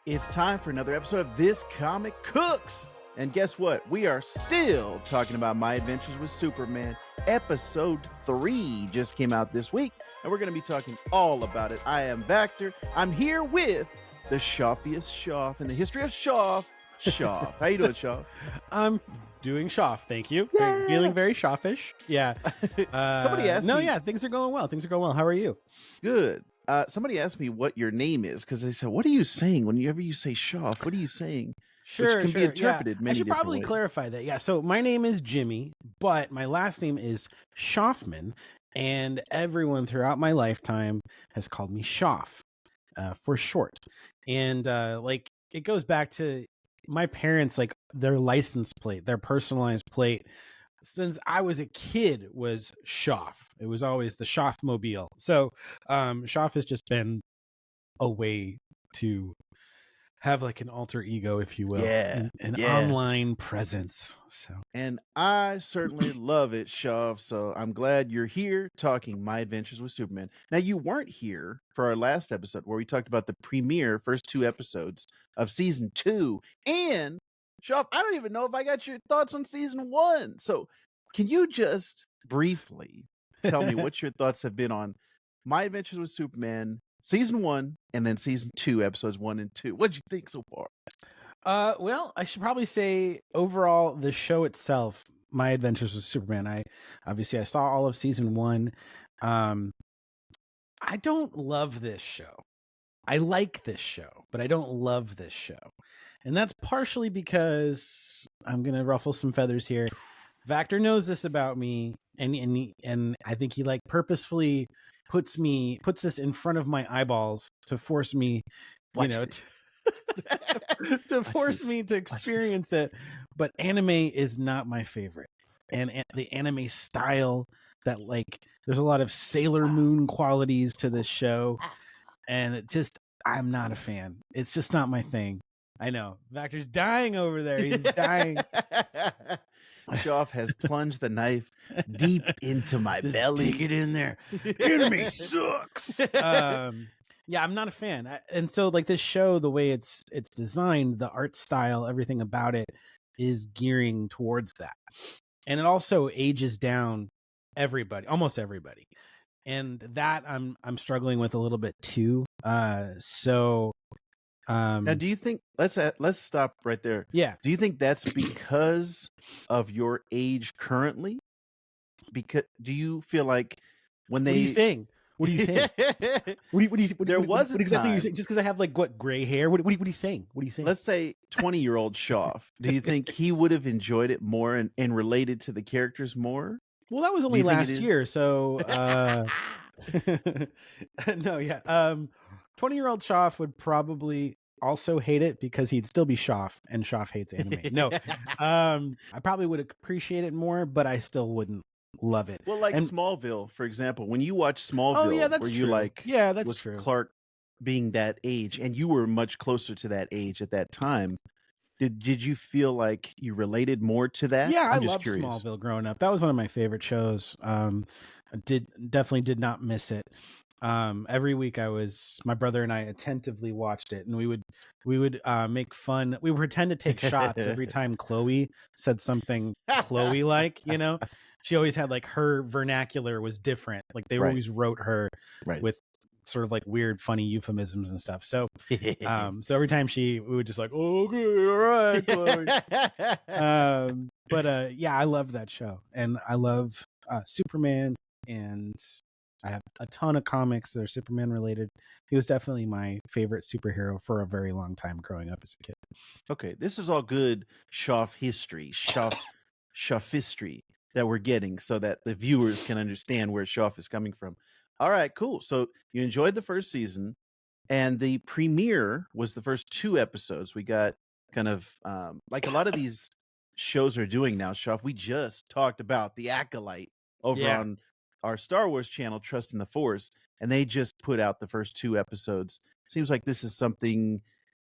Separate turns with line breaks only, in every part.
It's time for another episode of This Comic Cooks. And guess what? We are still talking about My Adventures with Superman. Episode 3 just came out this week, and we're going to be talking all about it. I am Vactor. I'm here with the shoffiest shoff in the history of shoff. Shoff. How you doing, Shoff?
I'm doing shoff, thank you.
Yeah.
Feeling very shoffish. Yeah.
Somebody asked me.
Yeah, things are going well. Things are going well. How are you?
Good. Somebody asked me what your name is because they said, "What are you saying whenever you say shoff? What are you saying?"
Sure,
Which can be interpreted many
I should
different
probably
ways.
clarify that. Yeah, so my name is Jimmy, but my last name is Shoffman, and everyone throughout my lifetime has called me Shoff for short. And like it goes back to my parents, like their license plate, their personalized plate since I was a kid was Shoff. It was always the Shoff-mobile. So Shoff has just been a way to have like an alter ego, if you will, an online presence. So,
and I certainly love it, Shav. So I'm glad you're here talking My Adventures with Superman. Now, you weren't here for our last episode where we talked about the premiere first 2 episodes of season 2. And Shav, I don't even know if I got your thoughts on season 1. So can you just briefly tell me what your thoughts have been on My Adventures with Superman season 1 and then season 2, episodes 1 and 2? What'd you think so far?
Well, I should probably say overall the show itself, My Adventures with Superman. I saw all of season 1. I don't love this show. I like this show, but I don't love this show. And that's partially because I'm going to ruffle some feathers here. Vactor knows this about me, and I think he like purposefully puts this in front of my eyeballs to force me, to force me to experience it. But anime is not my favorite, and the anime style that like there's a lot of Sailor Moon qualities to this show, and it just I'm not a fan. It's just not my thing. I know Vactor's dying over there. He's dying.
Shoff has plunged the knife deep into my belly.
Dig it in there. Anime sucks. Yeah, I'm not a fan. And so like this show, the way it's designed, the art style, everything about it is gearing towards that. And it also ages down almost everybody. And that I'm struggling with a little bit too.
Now, do you think let's stop right there?
Yeah.
Do you think that's because of your age currently? Because do you feel like when they
What are you saying? What are you saying? What exactly are you saying? Just because I have like what gray hair? What are you saying? What are you saying?
Let's say 20-year-old Shoff. Do you think he would have enjoyed it more and related to the characters more?
Well, that was only last year, so no, yeah. 20-year-old Shoff would probably also hate it because he'd still be Shoff, and Shoff hates anime. No, I probably would appreciate it more, but I still wouldn't love it.
Well, like Smallville, for example, when you watch Smallville,
that's
were
true.
you like,
that's
was
true.
Clark being that age, and you were much closer to that age at that time. Did you feel like you related more to that?
Yeah,
I'm
I
just
loved
curious.
Smallville growing up. That was one of my favorite shows. I definitely did not miss it. Every week my brother and I attentively watched it, and we would make fun. We would pretend to take shots every time Chloe said something Chloe like, she always had like her vernacular was different. Like they always wrote her with sort of like weird, funny euphemisms and stuff. So, so every time we would just like, okay, all right, Chloe. But yeah, I love that show, and I love Superman, and I have a ton of comics that are Superman related. He was definitely my favorite superhero for a very long time growing up as a kid.
Okay, this is all good Shoff history, Shoffistry that we're getting so that the viewers can understand where Shoff is coming from. All right, cool. So you enjoyed the first season, and the premiere was the first 2 episodes. We got kind of like a lot of these shows are doing now, Shoff. We just talked about The Acolyte over on our Star Wars channel, Trust in the Force, and they just put out the first 2 episodes. Seems like this is something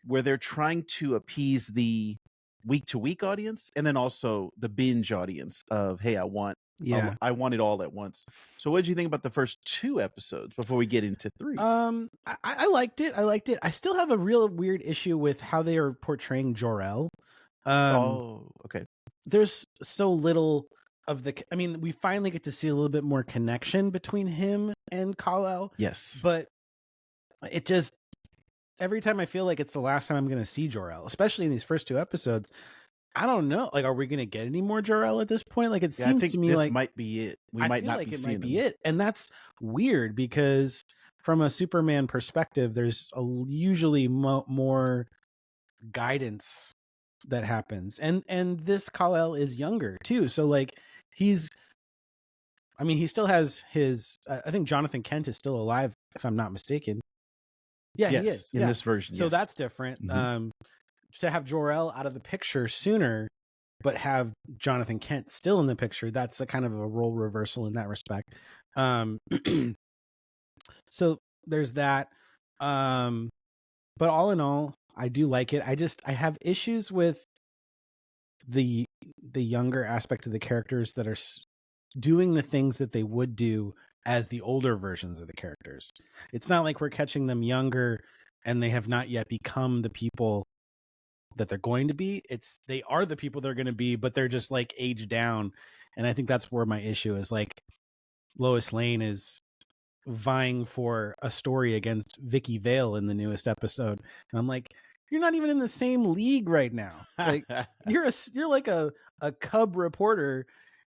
where they're trying to appease the week-to-week audience and then also the binge audience of, hey, I want
Yeah.
I want it all at once. So what did you think about the first 2 episodes before we get into 3?
I liked it. I liked it. I still have a real weird issue with how they are portraying Jor-El.
Oh, okay.
There's so little of the. I mean, we finally get to see a little bit more connection between him and Kal-El,
Yes.
but it just every time I feel like it's the last time I'm going to see Jor-El, especially in these first 2 episodes. I don't know. Like, are we going to get any more Jor-El at this point? Like, it
Yeah, I
seems
think
to me
this
like
might be it. We
I
might
feel
not
like
be
it
seeing
might be
him.
it, and that's weird because from a Superman perspective, there's usually more guidance that happens, and this Kal-El is younger too, so like he's. I mean, he still has his. I think Jonathan Kent is still alive, if I'm not mistaken. Yeah, he
Yes,
is.
in
Yeah,
this version,
so
yes.
that's different.
Mhm.
To have Jor-El out of the picture sooner, but have Jonathan Kent still in the picture, that's a kind of a role reversal in that respect. Um, so there's that. But all in all, I do like it. I have issues with the younger aspect of the characters that are doing the things that they would do as the older versions of the characters. It's not like we're catching them younger and they have not yet become the people that they're going to be. It's they are the people they're going to be, but they're just like aged down. And I think that's where my issue is. Like Lois Lane is vying for a story against Vicky Vale in the newest episode, and I'm like, you're not even in the same league right now. Like you're like a cub reporter.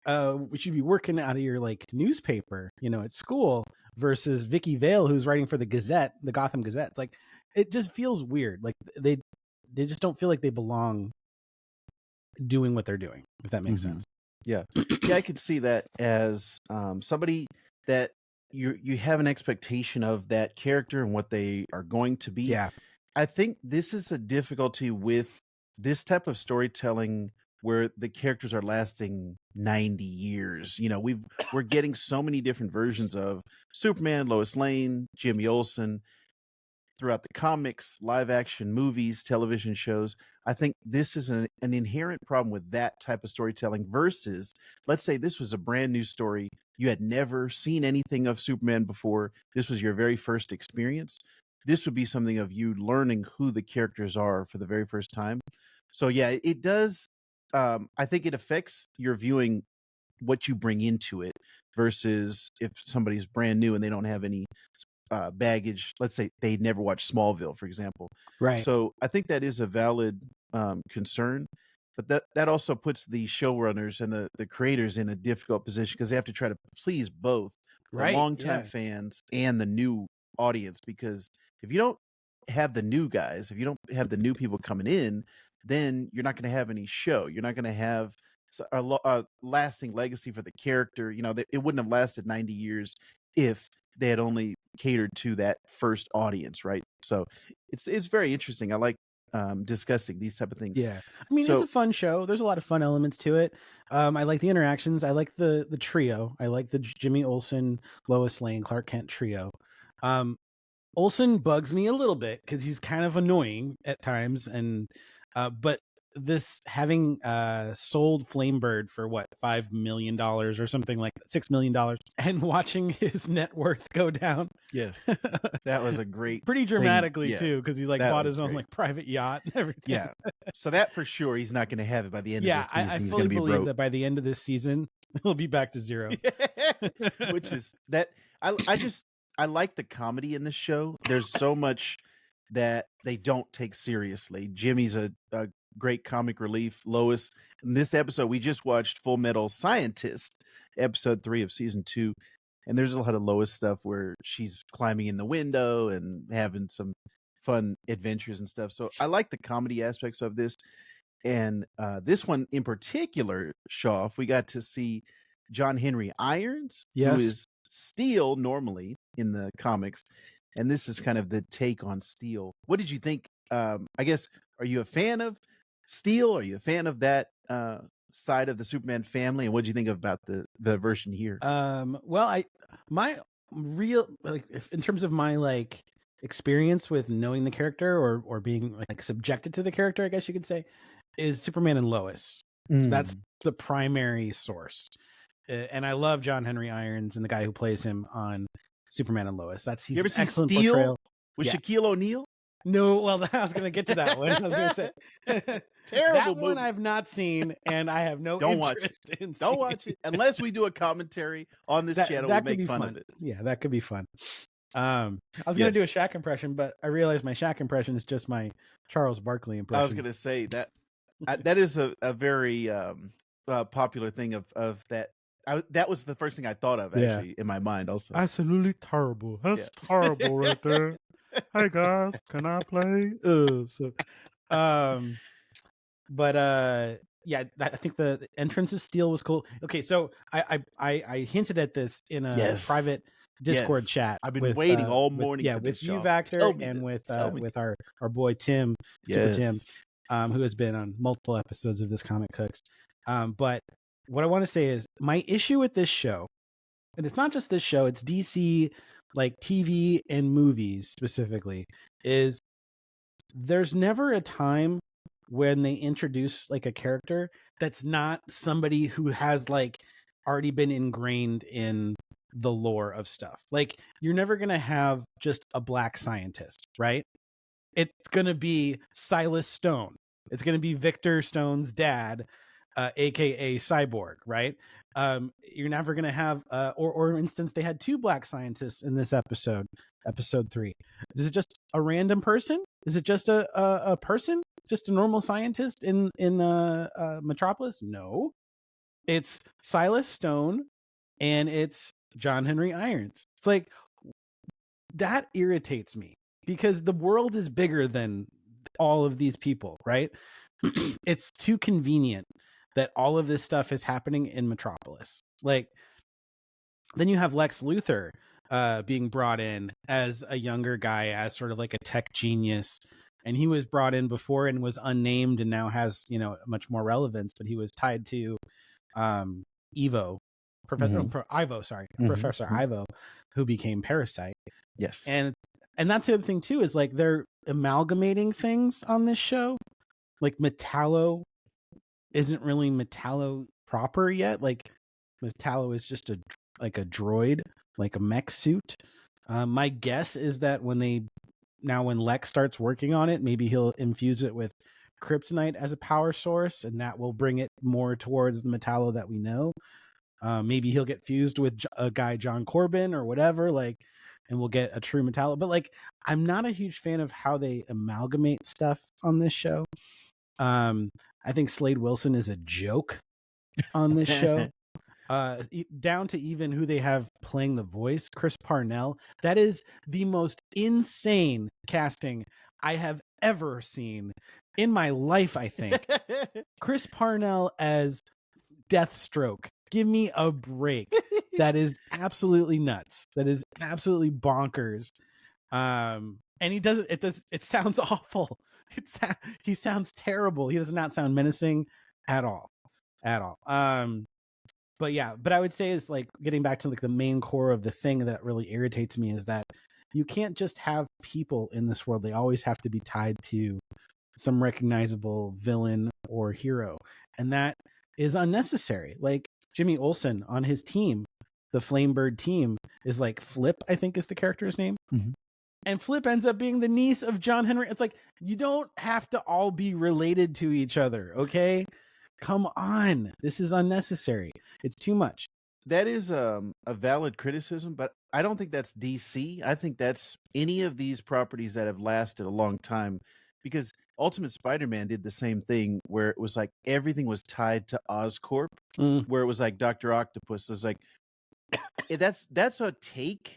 We should be working out of your like newspaper, at school, versus Vicky Vale, who's writing for the Gazette, the Gotham Gazette. It's like it just feels weird. Like they just don't feel like they belong doing what they're doing, if that makes
Mhm.
sense.
Yeah. Yeah, I could see that as somebody that you have an expectation of that character and what they are going to be.
Yeah.
I think this is a difficulty with this type of storytelling where the characters are lasting 90 years. We're getting so many different versions of Superman, Lois Lane, Jimmy Olsen throughout the comics, live action movies, television shows. I think this is an inherent problem with that type of storytelling versus, let's say, this was a brand new story. You had never seen anything of Superman before. This was your very first experience. This would be something of you learning who the characters are for the very first time. So, yeah, it does. I think it affects your viewing what you bring into it versus if somebody's brand new and they don't have any baggage. Let's say they never watched Smallville, for example.
Right.
So I think that is a valid concern, but that also puts the showrunners and the creators in a difficult position because they have to try to please both the
Right.
longtime
Yeah.
fans and the new audience. Because if you don't have the new guys, if you don't have the new people coming in, then you're not going to have any show. You're not going to have a lasting legacy for the character. It wouldn't have lasted 90 years if they had only catered to that first audience, right? So it's very interesting. I like discussing these type of things.
Yeah. I mean, it's
So
a fun show. There's a lot of fun elements to it. I like the interactions. I like the trio. I like the Jimmy Olsen, Lois Lane, Clark Kent trio. Olsen bugs me a little bit because he's kind of annoying at times, and but this having sold Flamebird for what $5 million or something like that, $6 million, and watching his net worth go down.
yes, that was a great
Pretty
thing.
dramatically
Yeah,
too, because he like
that
bought
was
his own
great.
like private yacht and everything.
Yeah. So that for sure he's not going to have it by the end of
Yeah,
this season.
I
He's
fully
going to be
believe
broke.
that by the end of this season, he'll be back to zero.
Which is that I like the comedy in this show. There's so much that they don't take seriously. Jimmy's a great comic relief. Lois, in this episode, we just watched Full Metal Scientist, episode 3 of season 2. And there's a lot of Lois stuff where she's climbing in the window and having some fun adventures and stuff. So I like the comedy aspects of this. And this one in particular, Shaw, we got to see John Henry Irons, who
Yes.
is Steel normally in the comics. And this is kind of the take on Steel. What did you think? I guess, are you a fan of Steel? Are you a fan of that side of the Superman family? And what did you think about the version here?
Well, my real like in terms of my like experience with knowing the character or being like subjected to the character, I guess you could say, is Superman and Lois. That's the primary source. And I love John Henry Irons and the guy who plays him on Superman and Lois. He's
You ever
an
see
excellent
Steel
portrayal.
with
Yeah.
Shaquille O'Neal?
No, well, I was going to get to that one. I was going to say
Terrible
that one
movie.
I've not seen, and I have no
Don't watch it.
interest in
Don't
seeing.
watch it unless we do a commentary on this channel.
That
We
could be
make fun
fun.
of it.
Yeah, that could be fun. I was going to do a Shaq impression, but I realized my Shaq impression is just my Charles Barkley impression.
I was going to say that that is a very popular thing of that. That was the first thing I thought of actually in my mind. Also,
absolutely terrible. That's terrible right there. Hey guys, can I play? Yeah, I think the entrance of Steel was cool. Okay, so I hinted at this in a private Discord chat.
I've been waiting all morning.
With you, Vactor, and with our boy Tim, Super Tim, who has been on multiple episodes of This Comic Cooks. But what I want to say is my issue with this show, and it's not just this show, it's DC, like TV and movies specifically, is there's never a time when they introduce like a character that's not somebody who has like already been ingrained in the lore of stuff. Like you're never going to have just a black scientist, right? It's going to be Silas Stone. It's going to be Victor Stone's dad, aka Cyborg, right? You're never going to have, or for instance, they had 2 black scientists in this episode 3. Is it just a random person? Is it just a person, just a normal scientist in Metropolis? No, it's Silas Stone and it's John Henry Irons. It's like that irritates me because the world is bigger than all of these people, right? It's too convenient that all of this stuff is happening in Metropolis. Like, then you have Lex Luthor being brought in as a younger guy, as sort of like a tech genius. And he was brought in before and was unnamed and now has, much more relevance, but he was tied to Professor Ivo, who became Parasite.
Yes.
And that's the other thing too, is like they're amalgamating things on this show. Like Metallo isn't really Metallo proper yet. Like Metallo is just a droid, like a mech suit. My guess is that when Lex starts working on it, maybe he'll infuse it with kryptonite as a power source, and that will bring it more towards the Metallo that we know. Maybe he'll get fused with a guy, John Corbin or whatever, and we'll get a true Metallo. But I'm not a huge fan of how they amalgamate stuff on this show. I think Slade Wilson is a joke on this show. Down to even who they have playing the voice, Chris Parnell. That is the most insane casting I have ever seen in my life, I think. Chris Parnell as Deathstroke. Give me a break. That is absolutely nuts. That is absolutely bonkers. And it sounds awful. He sounds terrible. He does not sound menacing at all. But I would say is getting back to the main core of the thing that really irritates me is that you can't just have people in this world. They always have to be tied to some recognizable villain or hero. And that is unnecessary. Like Jimmy Olsen on his team, the Flamebird team, is Flip, I think is the character's name. Mm-hmm. And Flip ends up being the niece of John Henry. It's you don't have to all be related to each other, okay? Come on. This is unnecessary. It's too much.
That is a valid criticism, but I don't think that's DC. I think that's any of these properties that have lasted a long time, because Ultimate Spider-Man did the same thing where it was everything was tied to Oscorp, where it was Dr. Octopus. It's that's a take,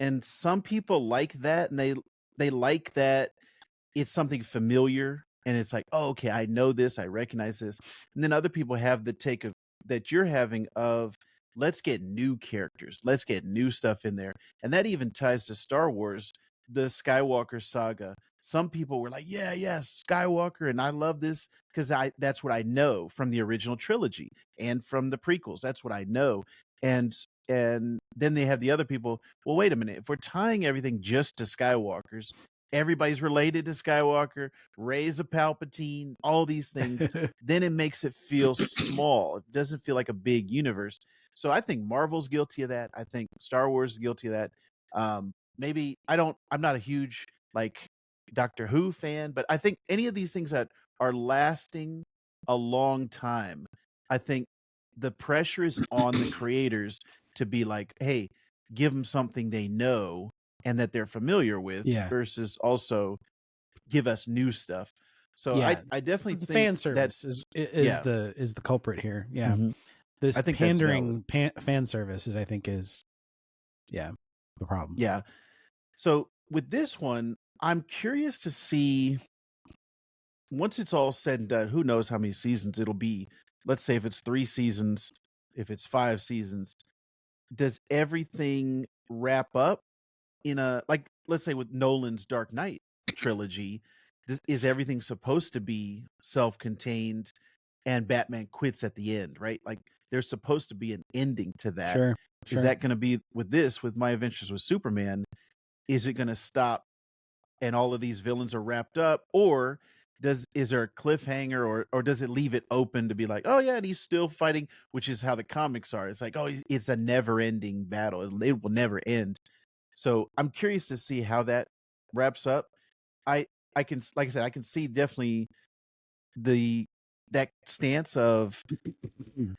and some people like that, and they like that it's something familiar, and it's oh, okay, I know this, I recognize this. And then other people have the take of that you're having of, let's get new characters, let's get new stuff in there. And that even ties to Star Wars, the Skywalker saga. Some people were yeah, Skywalker, and I love this because that's what I know from the original trilogy and from the prequels. That's what I know. And then they have the other people, well, wait a minute, if we're tying everything just to Skywalkers, everybody's related to Skywalker, Rey's a Palpatine, all these things, then it makes it feel small. It doesn't feel like a big universe. So I think Marvel's guilty of that. I think Star Wars is guilty of that. Maybe I'm not a huge like Doctor Who fan, but I think any of these things that are lasting a long time, I think the pressure is on the creators to be like, hey, give them something they know and that they're familiar with
Yeah.
versus also give us new stuff. So
Yeah.
I definitely
The
think
fan
that
service
yeah.
is the culprit here. Yeah.
Mhm.
This
I think that's valid.
pandering fan service is, I think, is, yeah, the problem.
Yeah. So with this one, I'm curious to see once it's all said and done, who knows how many seasons it'll be. Let's say if it's 3 seasons, if it's 5 seasons, does everything wrap up in a like let's say with Nolan's Dark Knight trilogy, is everything supposed to be self-contained and Batman quits at the end, right? Like there's supposed to be an ending to that.
Sure.
Is
Sure.
that going to be with this with My Adventures with Superman? Is it going to stop and all of these villains are wrapped up, or is there a cliffhanger, or does it leave it open to be like, oh yeah, and he's still fighting, which is how the comics are. It's like, oh, it's a never ending battle. It will never end. So I'm curious to see how that wraps up. I I can like I said, I can see definitely the that stance of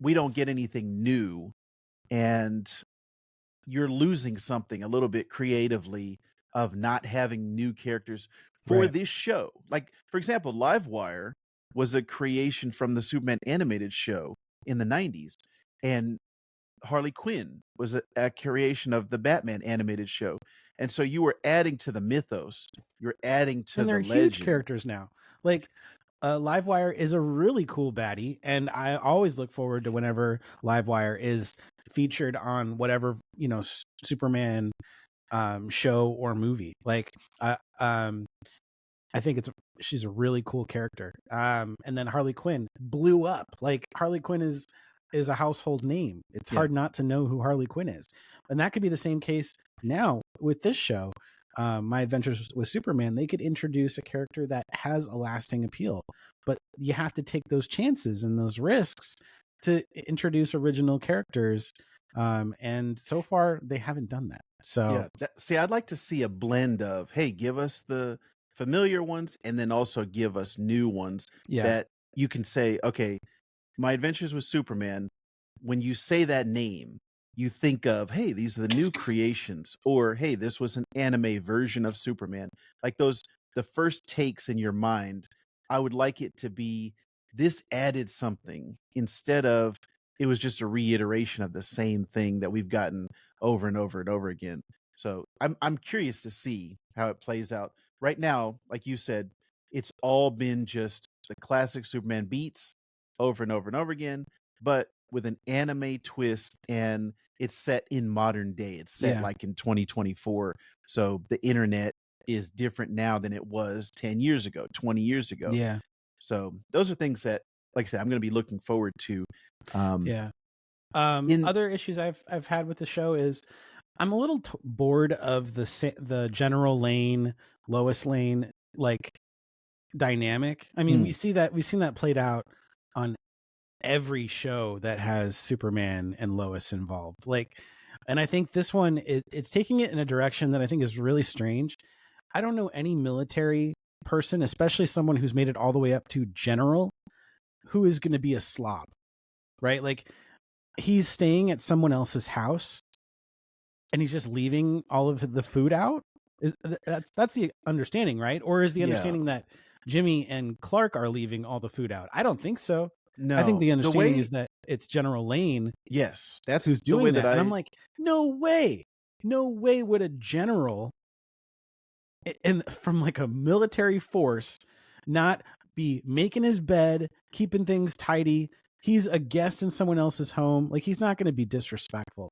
we don't get anything new and you're losing something a little bit creatively of not having new characters for
Right.
this show. Like, for example, Livewire was a creation from the Superman animated show in the 90s. And Harley Quinn was a creation of the Batman animated show. And so you were adding to the mythos, you're adding to
And
the
they're huge
legend.
characters now. Like, Livewire is a really cool baddie, and I always look forward to whenever Livewire is featured on whatever, Superman show or movie. Like, I think she's a really cool character. And then Harley Quinn blew up. Like, Harley Quinn is a household name. It's
Yeah.
hard not to know who Harley Quinn is. And that could be the same case now with this show. My Adventures with Superman, they could introduce a character that has a lasting appeal, but you have to take those chances and those risks to introduce original characters. And so far, they haven't done that. So
Yeah, see, I'd like to see a blend of, hey, give us the familiar ones and then also give us new ones
yeah,
that you can say, okay, My Adventures with Superman, when you say that name, you think of, hey, these are the new creations, or hey, this was an anime version of Superman. Like those, the first takes in your mind, I would like it to be this added something instead of it was just a reiteration of the same thing that we've gotten over and over and over again. So I'm curious to see how it plays out. Right now, like you said, it's all been just the classic Superman beats over and over and over again, but with an anime twist, and it's set in modern day. It's set
yeah,
like in 2024. So the internet is different now than it was 10 years ago, 20 years ago.
yeah.
So those are things that, like I said, I'm going to be looking forward to. Um,
Yeah.
in
Other issues I've had with the show is I'm a little bored of the General Lane, Lois Lane, like, dynamic. I mean,
mm,
we've seen that played out on every show that has Superman and Lois involved. Like, and I think this one it's taking it in a direction that I think is really strange. I don't know any military person, especially someone who's made it all the way up to general, who is going to be a slob, right? Like, he's staying at someone else's house and he's just leaving all of the food out. That's the understanding, right? Or is the
yeah,
understanding that Jimmy and Clark are leaving all the food out? I don't think so. I think
no,
the
the
understanding
way,
is that it's General Lane
yes, that's
who's
the way
doing
that
that. And I'm
I,
like, no way would a general and from like a military force not be making his bed, keeping things tidy. He's a guest in someone else's home. Like, he's not going to be disrespectful.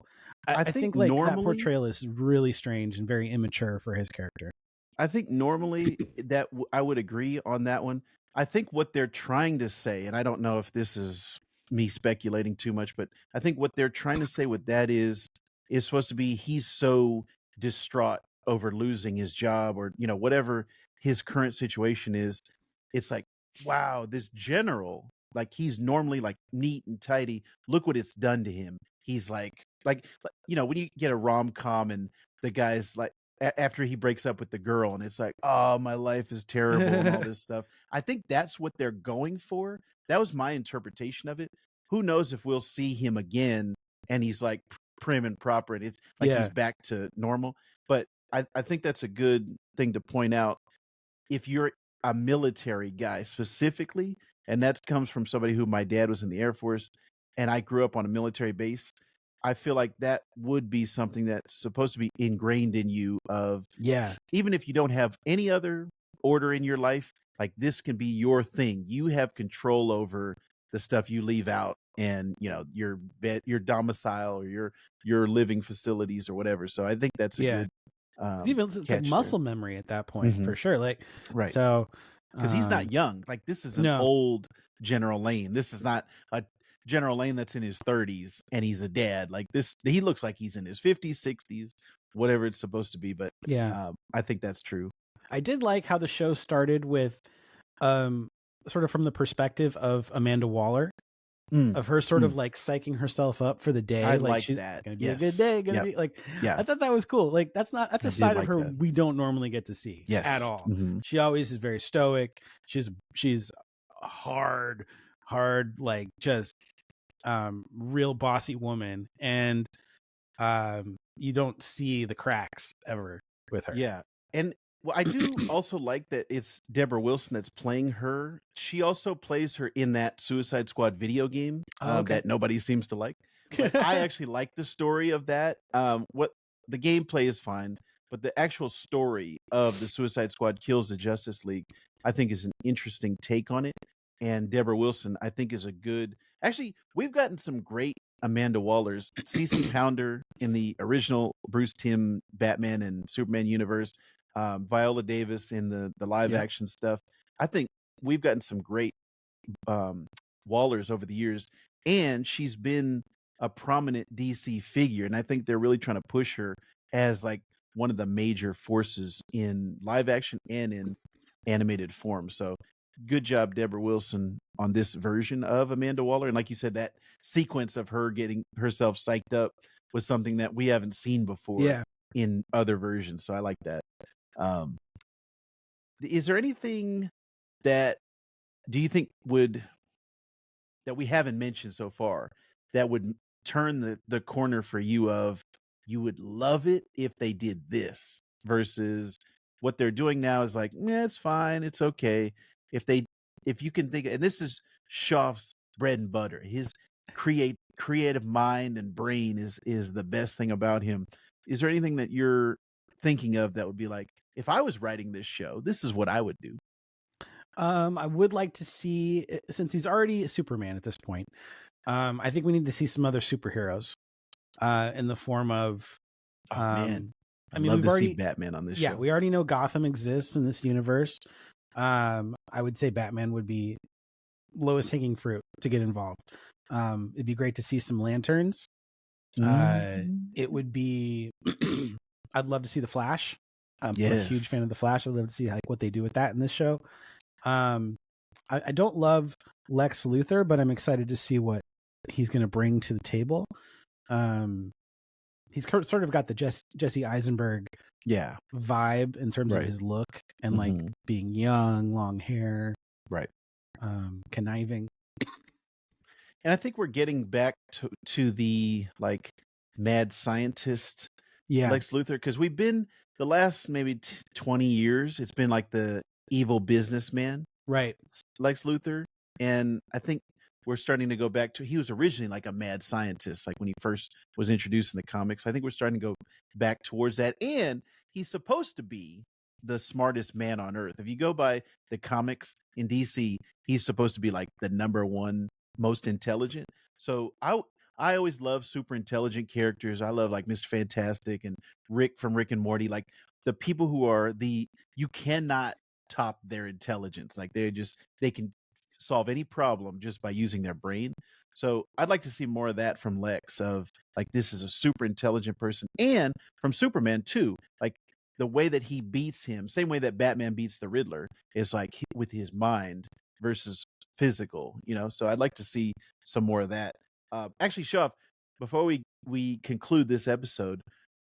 I
I
think
think like that
normally,
portrayal is really strange and very immature for his character.
I think normally that I would agree on that one. I think what they're trying to say, and I don't know if this is me speculating too much, but I think what they're trying to say with that is supposed to be he's so distraught over losing his job or whatever his current situation is. It's like, wow, this general, like he's normally like neat and tidy. Look what it's done to him. he's like, when you get a rom-com and the guy's like after he breaks up with the girl and it's like, oh, my life is terrible and all this stuff. I think that's what they're going for. That was my interpretation of it. Who knows if we'll see him again and he's like prim and proper and it's like he's
Yeah.
back to normal. But I think that's a good thing to point out if you're a military guy specifically, and that comes from somebody who my dad was in the Air Force and I grew up on a military base, I feel like that would be something that's supposed to be ingrained in you of
Yeah.
even if you don't have any other order in your life, like this can be your thing. You have control over the stuff you leave out and your bed, your domicile or your living facilities or whatever. So I think that's a
Yeah.
good
It's like
catch there.
muscle memory at that point
Mhm.
for sure. Like,
Right.
so,
Because he's not young. Like this is an
no,
old General Lane. This is not a General Lane that's in his 30s and he's a dad. Like this, he looks like he's in his 50s, 60s, whatever it's supposed to be. But
yeah.
I think that's true.
I did like how the show started with, um, sort of from the perspective of Amanda Waller,
Mm,
of her sort
mm.
of like psyching herself up for the
I
day. Like
like
she's
that.
gonna be a good
Yes.
day, gonna
Yep.
be like,
Yeah.
I thought that was cool. Like that's
I
a
did
side of
like
her
that.
we don't normally get to see at
Yes.
all.
Mhm.
She always is very stoic. She's a hard, like just real bossy woman. And you don't see the cracks ever with her.
Yeah. And well, I do also like that it's Deborah Wilson that's playing her. She also plays her in that Suicide Squad video game
Oh, okay.
that nobody seems to like. But I actually like the story of that. What the gameplay is fine, but the actual story of the Suicide Squad kills the Justice League, I think, is an interesting take on it. And Deborah Wilson, I think, is a good. Actually, we've gotten some great Amanda Wallers, CC Pounder in the original Bruce Timm Batman and Superman universe, Viola Davis in the live
Yep.
action stuff. I think we've gotten some great um, Wallers over the years, and she's been a prominent DC figure, and I think they're really trying to push her as like one of the major forces in live action and in animated form. So good job, Deborah Wilson, on this version of Amanda Waller. And like you said, that sequence of her getting herself psyched up was something that we haven't seen before
Yeah.
in other versions. So I like that. Um, is there anything that do you think would that we haven't mentioned so far that would turn the corner for you of you would love it if they did this versus what they're doing now is like, yeah, it's fine, it's okay. If they if you can think and this is Schaaf's bread and butter. His creative mind and brain is the best thing about him. Is there anything that you're thinking of that would be like, if I was writing this show, this is what I would do?
I would like to see, since he's already a Superman at this point. I think we need to see some other superheroes, in the form of,
Oh man,
I
I'd
mean,
love
we've
to see
already,
Batman on this
yeah,
show.
we already know Gotham exists in this universe. I would say Batman would be lowest hanging fruit to get involved. It'd be great to see some lanterns. It would be, I'd love to see the Flash. I'm a huge fan
Yes.
of the Flash. I'd love to see like what they do with that in this show. Um, I don't love Lex Luthor, but I'm excited to see what he's going to bring to the table. He's sort of got the Jesse Eisenberg
Yeah.
vibe in terms of
Right.
his look and like
Mhm.
being young, long hair,
Right.
conniving.
And I think we're getting back to the like mad scientist
Yeah,
Lex Luthor because we've been the last maybe 20 years. It's been like the evil businessman
right.
Lex Luthor, and I think we're starting to go back to he was originally like a mad scientist, like when he first was introduced in the comics. I think we're starting to go back towards that, and he's supposed to be the smartest man on earth. If you go by the comics in DC, he's supposed to be like the number one most intelligent. So I always love super intelligent characters. I love like Mr. Fantastic and Rick from Rick and Morty, like the people who are the you cannot top their intelligence. Like they can solve any problem just by using their brain. So I'd like to see more of that from Lex of like this is a super intelligent person and from Superman too. Like the way that he beats him, same way that Batman beats the Riddler is like with his mind versus physical, you know? So I'd like to see some more of that. Actually, Shoff, before we conclude this episode,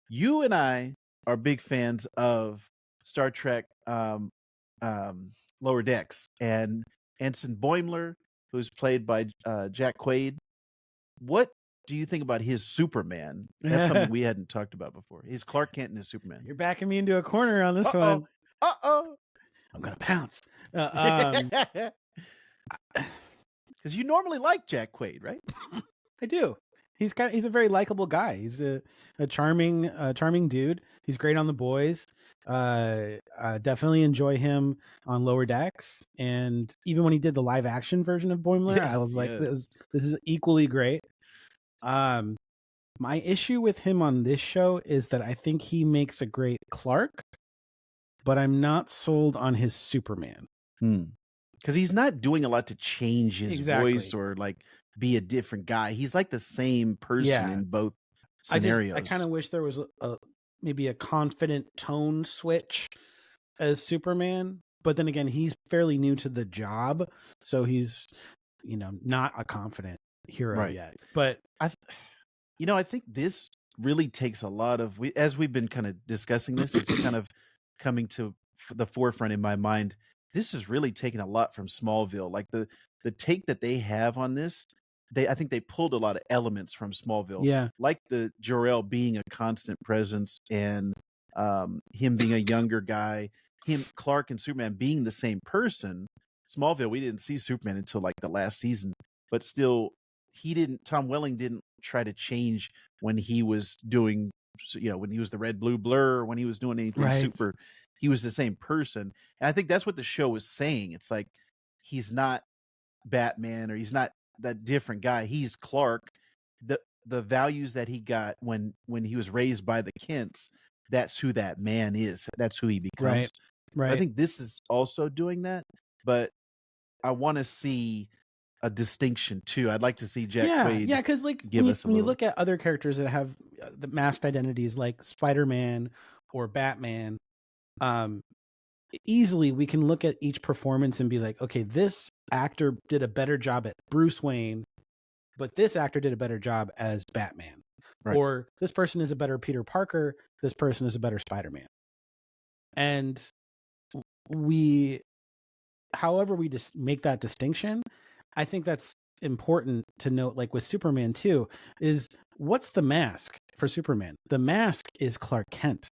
you and I are big fans of Star Trek Lower Decks, and Ensign Boimler, who's played by Jack Quaid. What do you think about his Superman? That's something we hadn't talked about before. He's Clark Kent and his Superman.
You're backing me into a corner on this
Uh-oh.
one.
Uh-oh.
I'm gonna pounce.
Because you normally like Jack Quaid, right?
I do. He's a very likable guy. He's a charming dude. He's great on The Boys. Definitely enjoy him on Lower Decks. And even when he did the live action version of Boimler, I was like, this is equally great. My issue with him on this show is that I think he makes a great Clark, but I'm not sold on his Superman.
Because he's not doing a lot to change his
Exactly.
voice or like be a different guy. He's like the same person in both scenarios.
I kind of wish there was maybe a confident tone switch as Superman, but then again, he's fairly new to the job, so he's not a confident hero yet. But
I think this really takes a lot of as we've been kind of discussing this, it's kind of coming to the forefront in my mind. This is really taking a lot from Smallville. Like the take that they have on this, I think they pulled a lot of elements from Smallville.
Yeah.
Like the Jor-El being a constant presence, and him being a younger guy, him, Clark and Superman being the same person. Smallville, we didn't see Superman until like the last season, but still Tom Welling didn't try to change when he was doing, when he was the red blue blur, when he was doing anything super. He was the same person. And I think that's what the show was saying. It's like, he's not Batman, or he's not that different guy. He's Clark. The values that he got when he was raised by the Kents, that's who that man is. That's who he becomes.
Right.
I think this is also doing that, but I want to see a distinction too. I'd like to see Jack Quaid.
Yeah, because like
when
you look at other characters that have the masked identities, like Spider-Man or Batman, easily we can look at each performance and be like, okay, this actor did a better job at Bruce Wayne, but this actor did a better job as Batman. Right. Or this person is a better Peter Parker, this person is a better Spider-Man. And however we just make that distinction, I think that's important to note. Like with Superman too, is what's the mask for Superman? The mask is Clark Kent,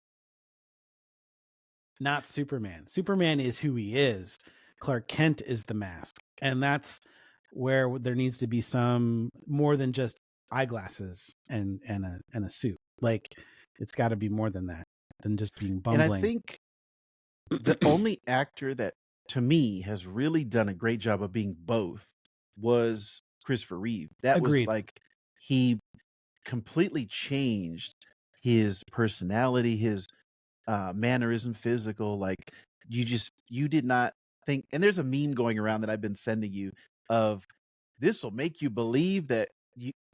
not Superman. Superman is who he is. Clark Kent is the mask. And that's where there needs to be some more than just eyeglasses and a suit. Like it's got to be more than that, than just being bumbling.
And I think the only actor that to me has really done a great job of being both was Christopher Reeve. That
Agreed.
Was like, he completely changed his personality, his mannerism, physical. Like you did not think, and there's a meme going around that I've been sending you of, this will make you believe that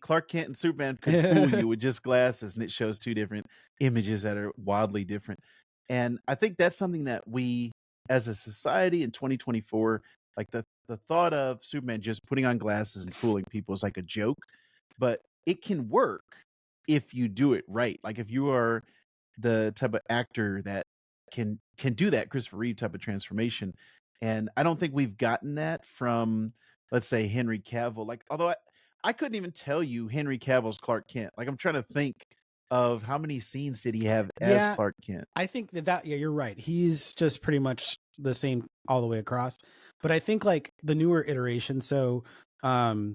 Clark Kent and Superman could fool you with just glasses, and it shows two different images that are wildly different. And I think that's something that we as a society in 2024, like the thought of Superman just putting on glasses and fooling people is like a joke, but it can work if you do it right. Like if you are the type of actor that can do that Christopher Reeve type of transformation. And I don't think we've gotten that from, let's say, Henry Cavill. Like, although I couldn't even tell you Henry Cavill's Clark Kent. Like, I'm trying to think of how many scenes did he have as Clark Kent.
I think that you're right. He's just pretty much the same all the way across. But I think like the newer iteration, so Tyler,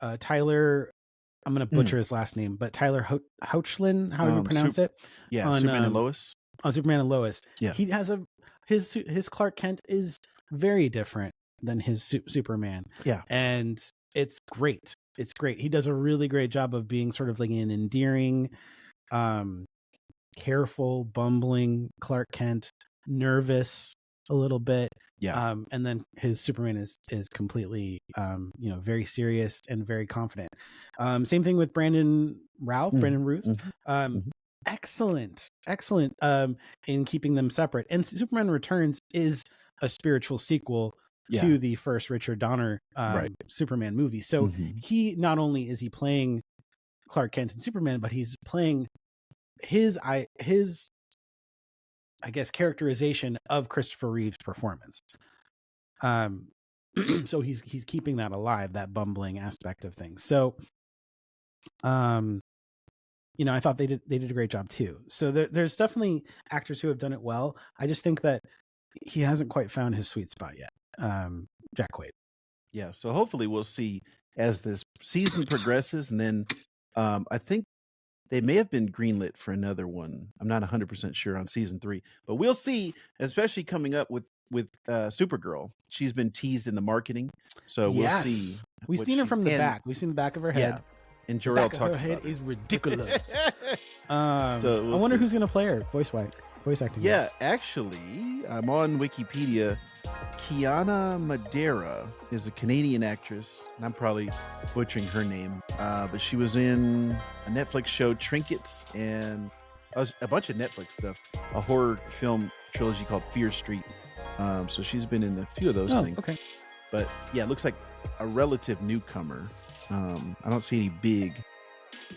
I'm going to butcher his last name, but Tyler Hoechlin, however you pronounce it.
Yeah, on, Superman and Lois.
On Superman and Lois.
Yeah.
He has his Clark Kent is very different than his Superman.
Yeah.
And it's great. It's great. He does a really great job of being sort of like an endearing, careful, bumbling Clark Kent, nervous a little bit.
Yeah.
And then his Superman is completely, very serious and very confident. Same thing with Brandon Ruth. Excellent in keeping them separate. And Superman Returns is a spiritual sequel to the first Richard Donner Superman movie. So he not only is he playing Clark Kent and Superman, but he's playing his I guess characterization of Christopher Reeve's performance. So he's keeping that alive, that bumbling aspect of things. So I thought they did a great job too. So there's definitely actors who have done it well. I just think that he hasn't quite found his sweet spot yet. Jack Quaid.
Yeah, so hopefully we'll see as this season progresses, and then I think they may have been greenlit for another one. I'm not 100% sure on season 3, but we'll see, especially coming up with Supergirl. She's been teased in the marketing, so we'll see.
We've seen her from the back. We've seen the back of her head.
And
the
Jarrell
back
talks
of her head
about
is ridiculous.
So
I wonder who's going to play her voice acting.
Yeah, actually, I'm on Wikipedia. Kiana Madeira is a Canadian actress, and I'm probably butchering her name, but she was in a Netflix show, Trinkets, and a bunch of Netflix stuff, a horror film trilogy called Fear Street. So she's been in a few of those things.
Okay.
But yeah, it looks like a relative newcomer. I don't see any big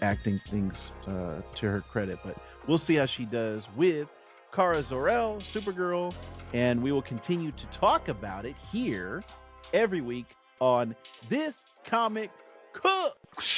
acting things to her credit, but we'll see how she does with Kara Zor-El, Supergirl, and we will continue to talk about it here every week on This Comic Cooks.